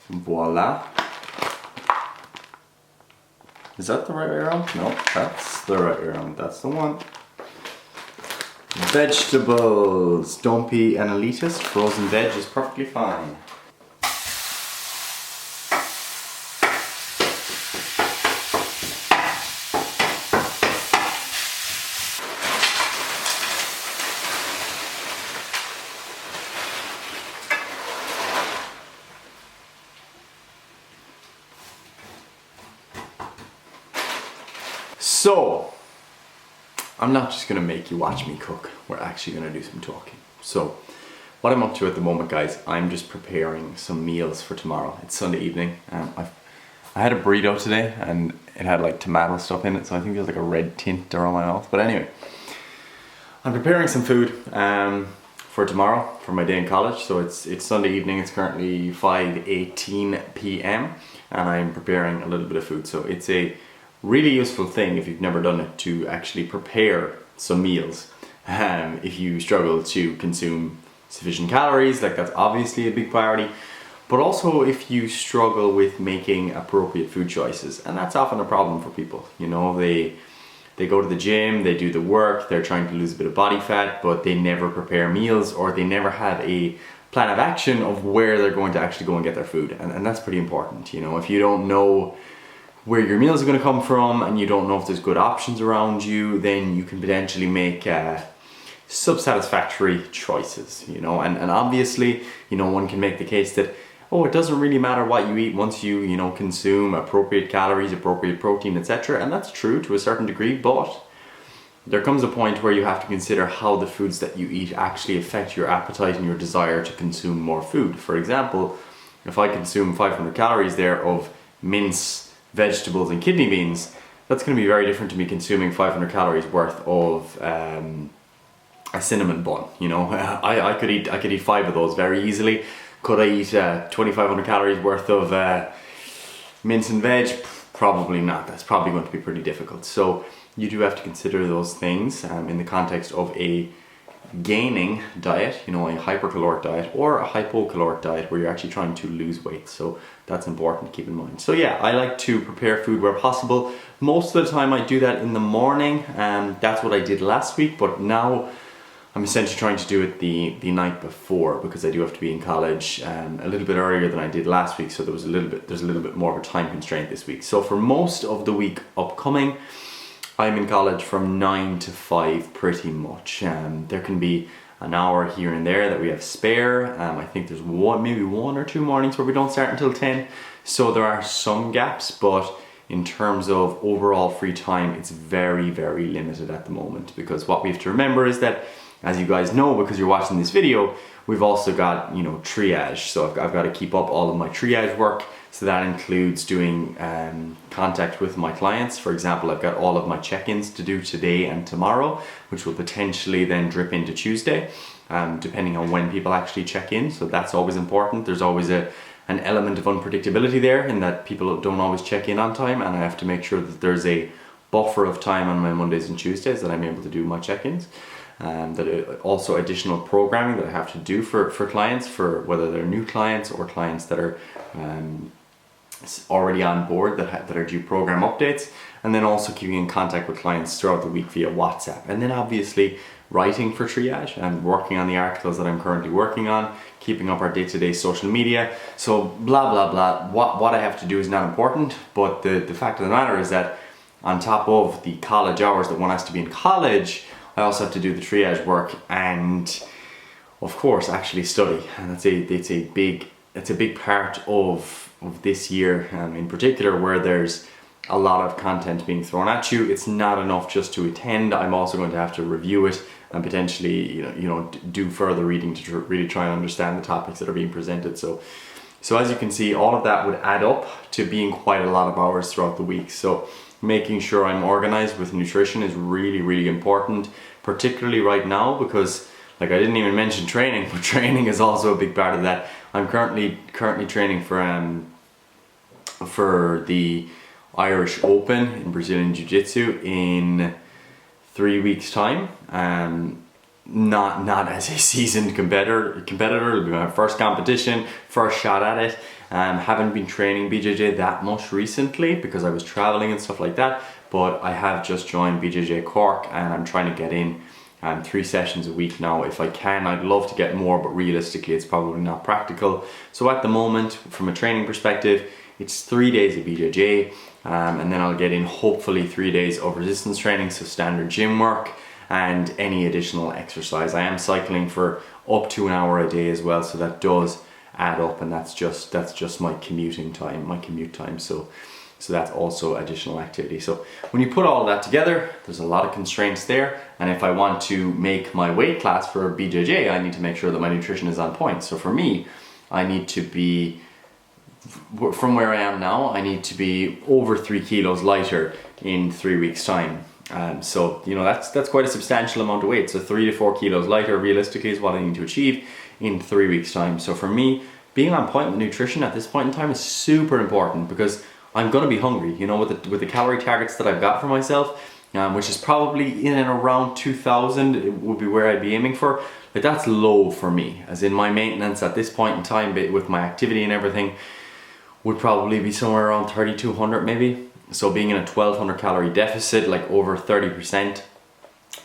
Voila. Is that the right way around? No, that's the right way around. That's the one. Vegetables. Don't be an elitist. Frozen veg is perfectly fine. So, I'm not just gonna make you watch me cook, we're actually gonna do some talking. So, what I'm up to at the moment, guys, I'm just preparing some meals for tomorrow. It's Sunday evening. I had a burrito today and it had like tomato stuff in it, so I think there's like a red tint around my mouth. But anyway, I'm preparing some food for tomorrow, for my day in college. So it's Sunday evening, it's currently 5:18 p.m. and I'm preparing a little bit of food. So it's a really useful thing if you've never done it to actually prepare some meals. If you struggle to consume sufficient calories, like that's obviously a big priority, but also if you struggle with making appropriate food choices, and that's often a problem for people. You know, they go to the gym, they do the work, they're trying to lose a bit of body fat, but they never prepare meals, or they never have a plan of action of where they're going to actually go and get their food, and that's pretty important. You know, if you don't know where your meals are going to come from and you don't know if there's good options around you, then you can potentially make sub-satisfactory choices, you know, and obviously, you know, one can make the case that, oh, it doesn't really matter what you eat once you know, consume appropriate calories, appropriate protein, etc. And that's true to a certain degree, but there comes a point where you have to consider how the foods that you eat actually affect your appetite and your desire to consume more food. For example, if I consume 500 calories there of mince, vegetables and kidney beans, that's going to be very different to me consuming 500 calories worth of a cinnamon bun. You know, I could eat 5 of those very easily. Could I eat 2,500 calories worth of mince and veg? Probably not. That's probably going to be pretty difficult. So you do have to consider those things in the context of a gaining diet, you know, a hypercaloric diet or a hypocaloric diet where you're actually trying to lose weight. So that's important to keep in mind. So yeah, I like to prepare food where possible. Most of the time I do that in the morning, and that's what I did last week, but now I'm essentially trying to do it the night before, because I do have to be in college a little bit earlier than I did last week, so there's a little bit more of a time constraint this week. So for most of the week upcoming, I'm in college from 9 to 5 pretty much. There can be an hour here and there that we have spare. I think there's maybe one or two mornings where we don't start until 10. So there are some gaps, but in terms of overall free time, it's very, very limited at the moment, because what we have to remember is that, as you guys know because you're watching this video, we've also got, you know, triage. So I've got to keep up all of my triage work. So that includes doing contact with my clients. For example, I've got all of my check-ins to do today and tomorrow, which will potentially then drip into Tuesday, depending on when people actually check in. So that's always important. There's always an element of unpredictability there, in that people don't always check in on time, and I have to make sure that there's a buffer of time on my Mondays and Tuesdays that I'm able to do my check-ins. That also additional programming that I have to do for clients, for whether they're new clients or clients that are already on board that are due program updates, and then also keeping in contact with clients throughout the week via WhatsApp, and then obviously writing for Triage and working on the articles that I'm currently working on, keeping up our day-to-day social media. So blah blah blah, what I have to do is not important, but the fact of the matter is that on top of the college hours that one has to be in college, I also have to do the triage work and of course actually study, and it's a big part of this year in particular, where there's a lot of content being thrown at you. It's not enough just to attend. I'm also going to have to review it and potentially you know do further reading to really try and understand the topics that are being presented. So as you can see, all of that would add up to being quite a lot of hours throughout the week. So making sure I'm organized with nutrition is really, really important, particularly right now, because like I didn't even mention training, but training is also a big part of that. I'm currently training for the Irish Open in Brazilian Jiu-Jitsu in 3 weeks time. Not as a seasoned competitor. It'll be my first competition, first shot at it. Haven't been training BJJ that much recently because I was traveling and stuff like that, but I have just joined BJJ Cork and I'm trying to get in 3 sessions a week now if I can. I'd love to get more, but realistically it's probably not practical. So at the moment, from a training perspective, it's 3 days of BJJ, and then I'll get in hopefully 3 days of resistance training, so standard gym work and any additional exercise. I am cycling for up to an hour a day as well, so that does add up, and that's just my commute time. So that's also additional activity. So when you put all that together, there's a lot of constraints there, and if I want to make my weight class for BJJ, I need to make sure that my nutrition is on point. So for me, I need to be, from where I am now, I need to be over 3 kilos lighter in 3 weeks time. So you know, that's quite a substantial amount of weight. So 3 to 4 kilos lighter realistically is what I need to achieve in 3 weeks time. So for me, being on point with nutrition at this point in time is super important, because I'm gonna be hungry, you know, with the calorie targets that I've got for myself, which is probably in and around 2,000, it would be where I'd be aiming for. But that's low for me, as in my maintenance at this point in time with my activity and everything would probably be somewhere around 3,200 maybe. So being in a 1,200 calorie deficit, like over 30%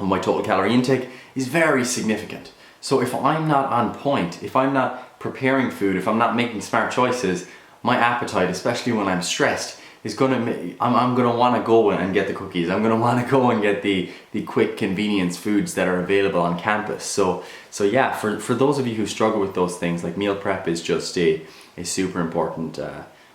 of my total calorie intake, is very significant. So if I'm not on point, if I'm not preparing food, if I'm not making smart choices, my appetite, especially when I'm stressed, is I'm gonna wanna go and get the cookies. I'm gonna wanna go and get the quick convenience foods that are available on campus. So yeah, for those of you who struggle with those things, like meal prep is just a super important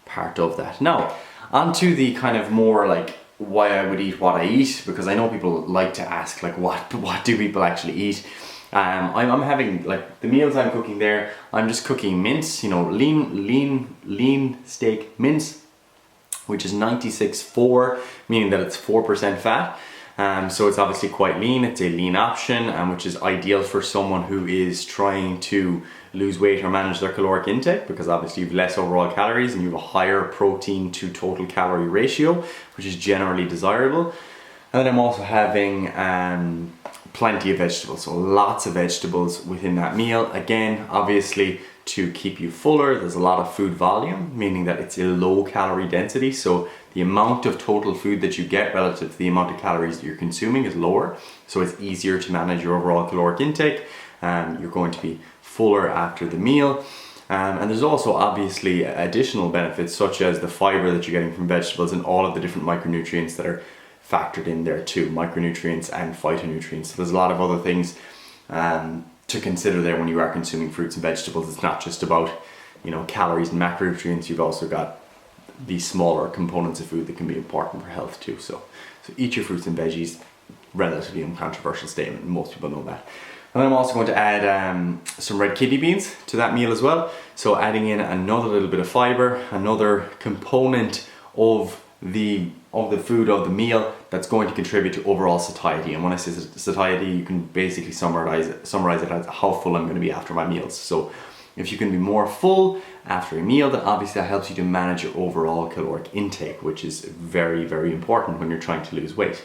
part of that. Now, onto the kind of more like why I would eat what I eat, because I know people like to ask like what do people actually eat. I'm having, like, the meals I'm cooking there, I'm just cooking mince, you know, lean steak mince, which is 96.4, meaning that it's 4% fat. So it's obviously quite lean. It's a lean option, which is ideal for someone who is trying to lose weight or manage their caloric intake, because obviously you have less overall calories and you have a higher protein to total calorie ratio, which is generally desirable. And then I'm also having plenty of vegetables, so lots of vegetables within that meal. Again, obviously to keep you fuller, there's a lot of food volume, meaning that it's a low calorie density, so the amount of total food that you get relative to the amount of calories that you're consuming is lower, so it's easier to manage your overall caloric intake. You're going to be fuller after the meal. And there's also obviously additional benefits, such as the fiber that you're getting from vegetables and all of the different micronutrients that are factored in there too, micronutrients and phytonutrients. So there's a lot of other things to consider there when you are consuming fruits and vegetables. It's not just about, you know, calories and macronutrients. You've also got these smaller components of food that can be important for health too. So eat your fruits and veggies. Relatively uncontroversial statement, most people know that. And I'm also going to add some red kidney beans to that meal as well. So adding in another little bit of fiber, another component of the food of the meal that's going to contribute to overall satiety. And when I say satiety, you can basically summarize it as how full I'm going to be after my meals. So if you can be more full after a meal, then obviously that helps you to manage your overall caloric intake, which is very, very important when you're trying to lose weight.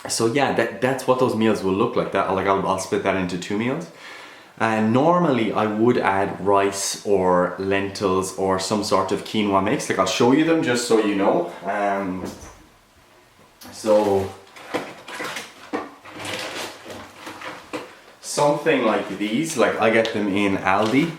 So yeah, that's what those meals will look like. I'll split that into 2 meals. And normally I would add rice or lentils or some sort of quinoa mix. Like, I'll show you them just so you know. So something like these, like I get them in Aldi,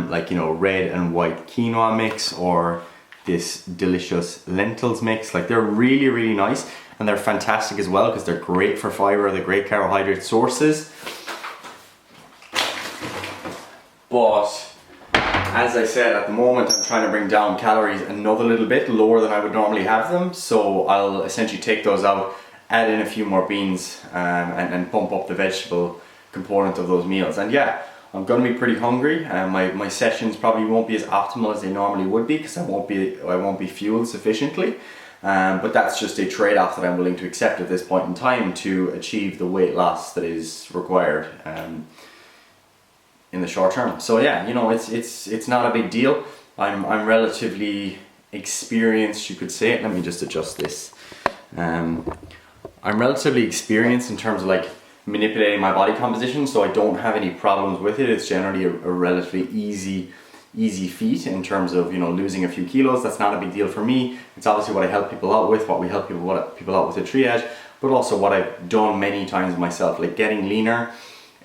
like, you know, red and white quinoa mix, or this delicious lentils mix. Like, they're really, really nice, and they're fantastic as well because they're great for fiber, they're great carbohydrate sources. But as I said, at the moment I'm trying to bring down calories another little bit lower than I would normally have them, so I'll essentially take those out, add in a few more beans, and pump up the vegetable component of those meals. And yeah, I'm going to be pretty hungry, and my sessions probably won't be as optimal as they normally would be, because I won't be fueled sufficiently. But that's just a trade-off that I'm willing to accept at this point in time to achieve the weight loss that is required in the short term. So yeah, you know, it's not a big deal. I'm relatively experienced, you could say. Let me just adjust this. I'm relatively experienced in terms of like manipulating my body composition, so I don't have any problems with it. It's generally a relatively easy easy feat in terms of, you know, losing a few kilos. That's not a big deal for me. It's obviously what I help people out with, what we help people out with the Triage, but also what I've done many times myself. Like getting leaner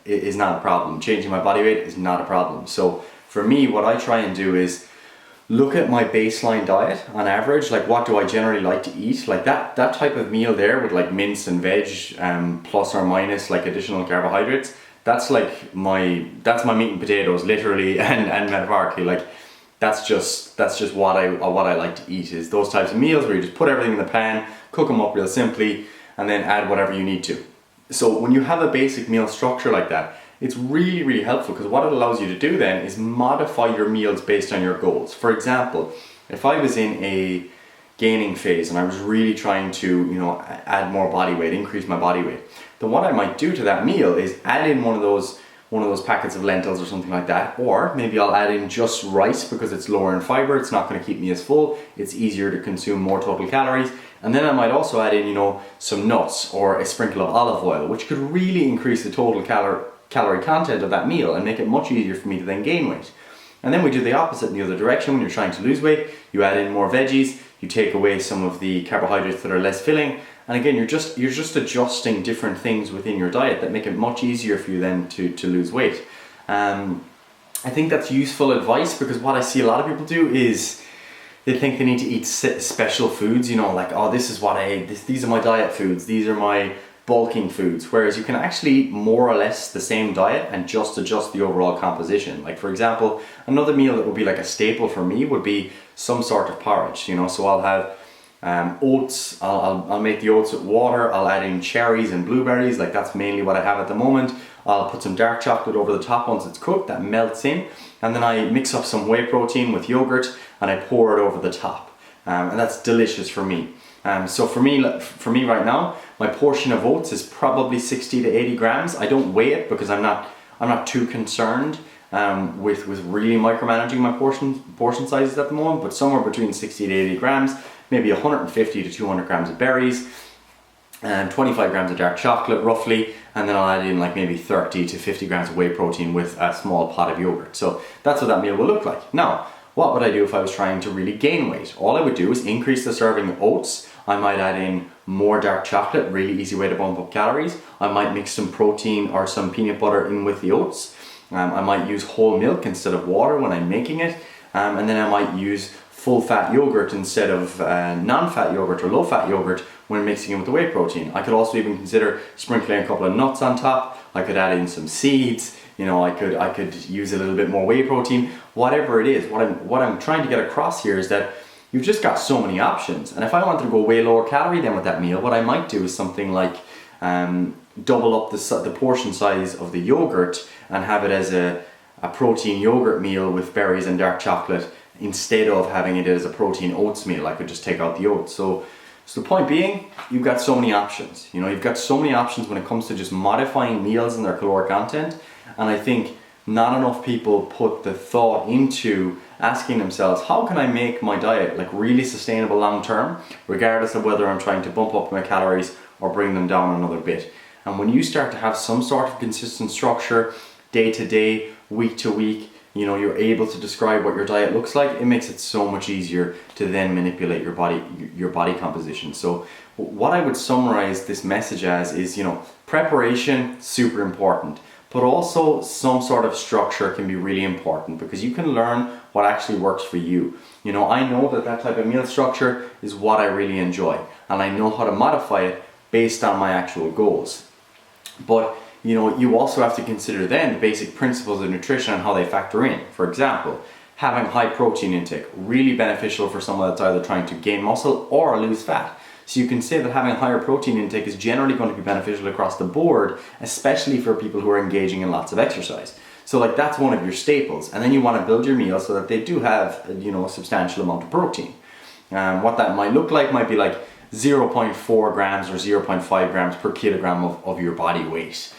is not a problem. Changing my body weight is not a problem. So for me, what I try and do is look at my baseline diet on average, like what do I generally like to eat? Like that type of meal there with like mince and veg, plus or minus like additional carbohydrates, that's like my meat and potatoes, literally and metaphorically. Like that's just what I like to eat, is those types of meals where you just put everything in the pan, cook them up real simply, and then add whatever you need to. So when you have a basic meal structure like that, it's really, really helpful, because what it allows you to do then is modify your meals based on your goals. For example, if I was in a gaining phase and I was really trying to, you know, add more body weight, increase my body weight, then what I might do to that meal is add in one of those packets of lentils or something like that, or maybe I'll add in just rice because it's lower in fiber, it's not going to keep me as full, it's easier to consume more total calories. And then I might also add in, you know, some nuts or a sprinkle of olive oil, which could really increase the total calorie content of that meal and make it much easier for me to then gain weight. And then we do the opposite in the other direction. When you're trying to lose weight, you add in more veggies, you take away some of the carbohydrates that are less filling, and again, you're just adjusting different things within your diet that make it much easier for you then to lose weight. I think that's useful advice, because what I see a lot of people do is they think they need to eat special foods, you know, like, oh, this is what I ate, these are my diet foods, these are my bulking foods, whereas you can actually eat more or less the same diet and just adjust the overall composition. Like, for example, another meal that would be like a staple for me would be some sort of porridge, you know. So I'll have oats, I'll make the oats with water, I'll add in cherries and blueberries, like that's mainly what I have at the moment. I'll put some dark chocolate over the top once it's cooked, that melts in, and then I mix up some whey protein with yogurt and I pour it over the top, and that's delicious for me. So for me right now, my portion of oats is probably 60 to 80 grams. I don't weigh it because I'm not too concerned with really micromanaging my portion sizes at the moment, but somewhere between 60 to 80 grams, maybe 150 to 200 grams of berries, and 25 grams of dark chocolate roughly, and then I'll add in like maybe 30 to 50 grams of whey protein with a small pot of yogurt. So that's what that meal will look like. Now, what would I do if I was trying to really gain weight? All I would do is increase the serving of oats. I might add in more dark chocolate, really easy way to bump up calories. I might mix some protein or some peanut butter in with the oats. I might use whole milk instead of water when I'm making it. And then I might use full fat yogurt instead of non-fat yogurt or low fat yogurt when mixing it with the whey protein. I could also even consider sprinkling a couple of nuts on top. I could add in some seeds. You know, I could use a little bit more whey protein. Whatever it is, what I'm trying to get across here is that you've just got so many options. And if I wanted to go way lower calorie then with that meal, what I might do is something like double up the portion size of the yogurt and have it as a protein yogurt meal with berries and dark chocolate, instead of having it as a protein oats meal. I could just take out the oats. So the point being, you've got so many options. You know, you've got so many options when it comes to just modifying meals and their caloric content. And I think not enough people put the thought into asking themselves, how can I make my diet like really sustainable long term, regardless of whether I'm trying to bump up my calories or bring them down another bit. And when you start to have some sort of consistent structure, day to day, week to week, you know, you're able to describe what your diet looks like, it makes it so much easier to then manipulate your body composition. So what I would summarize this message as is, you know, preparation, super important, but also some sort of structure can be really important, because you can learn what actually works for you. You know, I know that type of meal structure is what I really enjoy, and I know how to modify it based on my actual goals. But you know, you also have to consider then the basic principles of nutrition and how they factor in. For example, having high protein intake, really beneficial for someone that's either trying to gain muscle or lose fat. So you can say that having a higher protein intake is generally going to be beneficial across the board, especially for people who are engaging in lots of exercise. So like that's one of your staples. And then you want to build your meals so that they do have, you know, a substantial amount of protein. What that might look like might be like 0.4 grams or 0.5 grams per kilogram of your body weight.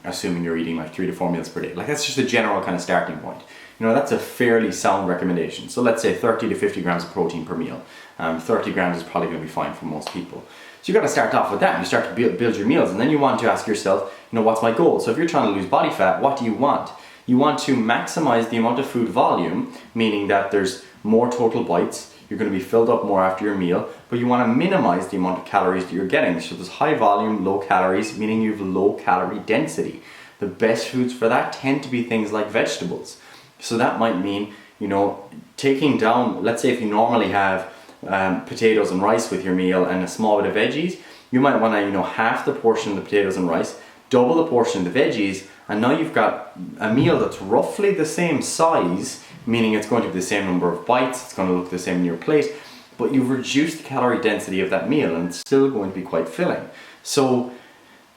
Assuming you're eating like 3 to 4 meals per day. Like that's just a general kind of starting point. You know, that's a fairly sound recommendation. So let's say 30 to 50 grams of protein per meal. 30 grams is probably going to be fine for most people. So you got to start off with that. You start to build your meals, and then you want to ask yourself, you know, what's my goal? So if you're trying to lose body fat, what do you want? You want to maximize the amount of food volume, meaning that there's more total bites, you're going to be filled up more after your meal, but you want to minimize the amount of calories that you're getting. So there's high volume, low calories, meaning you have low calorie density. The best foods for that tend to be things like vegetables. So that might mean, you know, taking down, let's say if you normally have potatoes and rice with your meal and a small bit of veggies, you might want to, you know, half the portion of the potatoes and rice, double the portion of the veggies, and now you've got a meal that's roughly the same size, meaning it's going to be the same number of bites, it's going to look the same in your plate, but you've reduced the calorie density of that meal and it's still going to be quite filling. So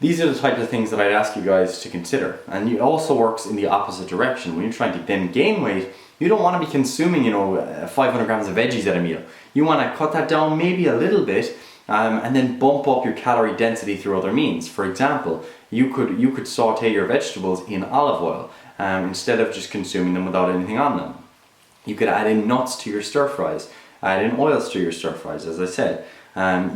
these are the types of things that I'd ask you guys to consider. And it also works in the opposite direction. When you're trying to then gain weight, you don't want to be consuming, you know, 500 grams of veggies at a meal. You want to cut that down maybe a little bit, and then bump up your calorie density through other means. For example, you could saute your vegetables in olive oil instead of just consuming them without anything on them. You could add in nuts to your stir fries, add in oils to your stir fries, as I said.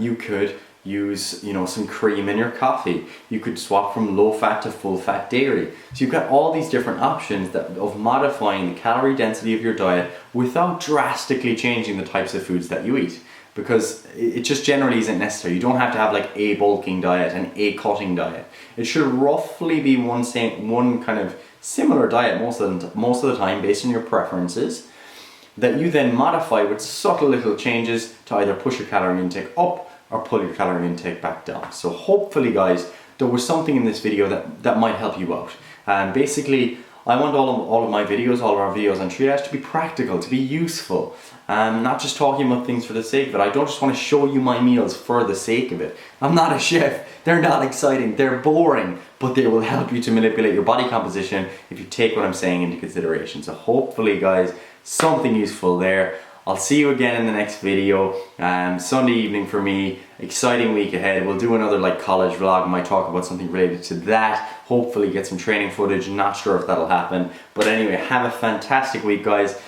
You could use, you know, some cream in your coffee. You could swap from low fat to full fat dairy. So you've got all these different options of modifying the calorie density of your diet without drastically changing the types of foods that you eat, because it just generally isn't necessary. You don't have to have like a bulking diet and a cutting diet. It should roughly be one kind of similar diet most of the time based on your preferences, that you then modify with subtle little changes to either push your calorie intake up or pull your calorie intake back down. So hopefully guys, there was something in this video that might help you out. And basically, I want all of my videos, all of our videos on Triage to be practical, to be useful. Not just talking about things for the sake of it. I don't just want to show you my meals for the sake of it. I'm not a chef. They're not exciting. They're boring, but they will help you to manipulate your body composition if you take what I'm saying into consideration. So hopefully guys, something useful there. I'll see you again in the next video. Sunday evening for me, exciting week ahead. We'll do another like college vlog. I might talk about something related to that. Hopefully get some training footage. Not sure if that'll happen. But anyway, have a fantastic week guys.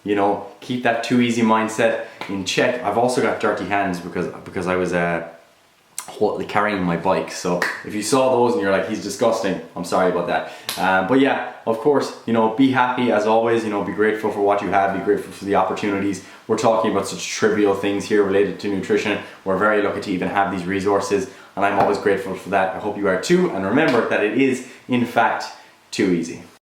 You know, keep that too easy mindset in check. I've also got dirty hands because I was carrying my bike. So if you saw those and you're like, he's disgusting, I'm sorry about that. But yeah, of course, you know, be happy as always, you know, be grateful for what you have, be grateful for the opportunities. We're talking about such trivial things here related to nutrition. We're very lucky to even have these resources, and I'm always grateful for that. I hope you are too, and remember that it is in fact too easy.